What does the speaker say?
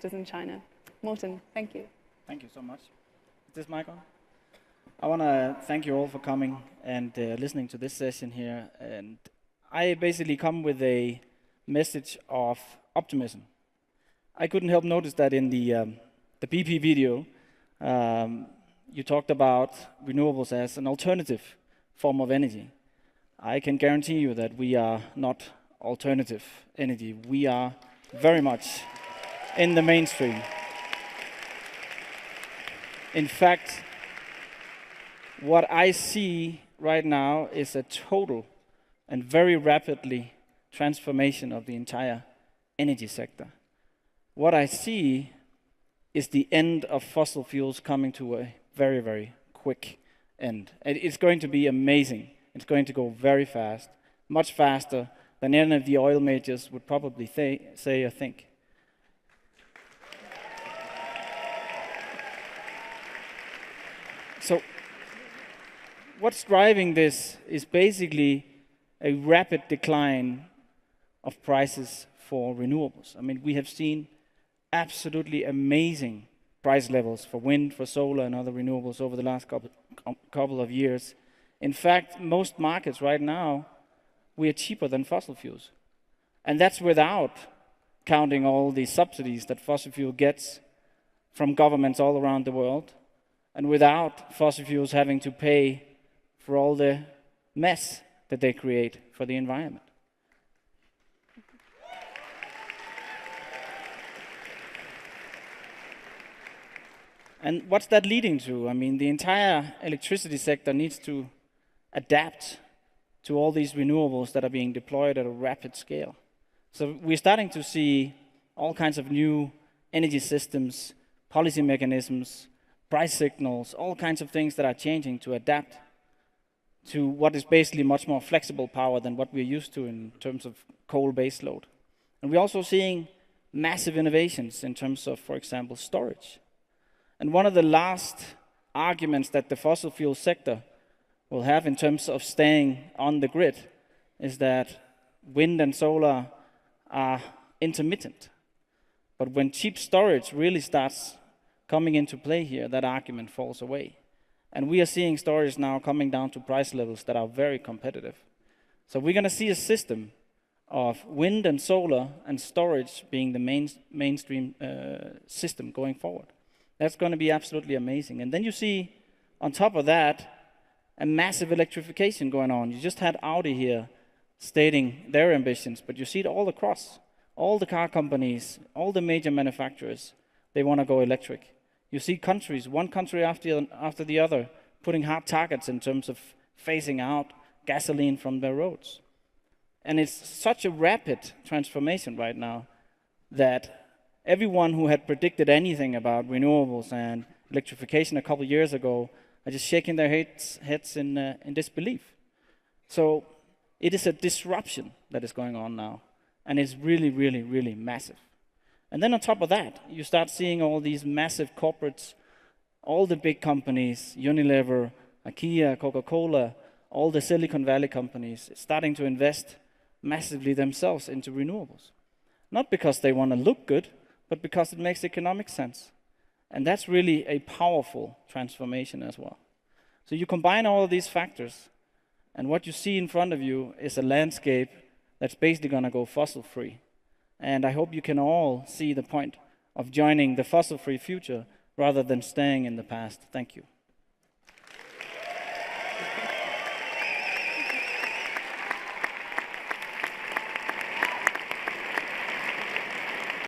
Vestas in China. Morten, thank you. Thank you so much. Is this mic on? I want to thank you all for coming and listening to this session here. And I basically come with a message of optimism. I couldn't help notice that in the BP video, you talked about renewables as an alternative form of energy. I can guarantee you that we are not alternative energy. We are very much in the mainstream. In fact, what I see right now is a total and very rapidly transformation of the entire energy sector. What I see is the end of fossil fuels coming to a very, very quick end. And it's going to be amazing. It's going to go very fast, much faster than any of the oil majors would probably say or think. So what's driving this is basically a rapid decline of prices for renewables. I mean, we have seen absolutely amazing price levels for wind, for solar, and other renewables over the last couple of years. In fact, most markets right now, we are cheaper than fossil fuels. And that's without counting all the subsidies that fossil fuel gets from governments all around the world, and without fossil fuels having to pay for all the mess that they create for the environment. And what's that leading to? I mean, the entire electricity sector needs to adapt to all these renewables that are being deployed at a rapid scale. So we're starting to see all kinds of new energy systems, policy mechanisms, price signals, all kinds of things that are changing to adapt to what is basically much more flexible power than what we're used to in terms of coal base load. And we're also seeing massive innovations in terms of, for example, storage. And one of the last arguments that the fossil fuel sector will have in terms of staying on the grid is that wind and solar are intermittent. But when cheap storage really starts coming into play here, that argument falls away. And we are seeing storage now coming down to price levels that are very competitive. So we're going to see a system of wind and solar and storage being the mainstream system going forward. That's going to be absolutely amazing. And then you see, on top of that, a massive electrification going on. You just had Audi here stating their ambitions, but you see it all across. All the car companies, all the major manufacturers, they want to go electric. You see countries, one country after the other, putting hard targets in terms of phasing out gasoline from their roads. And it's such a rapid transformation right now that everyone who had predicted anything about renewables and electrification a couple of years ago are just shaking their heads in disbelief. So it is a disruption that is going on now, and it's really, really, really massive. And then on top of that, you start seeing all these massive corporates, all the big companies, Unilever, IKEA, Coca-Cola, all the Silicon Valley companies starting to invest massively themselves into renewables. Not because they want to look good, but because it makes economic sense. And that's really a powerful transformation as well. So you combine all of these factors, and what you see in front of you is a landscape that's basically going to go fossil-free. And I hope you can all see the point of joining the fossil-free future rather than staying in the past. Thank you.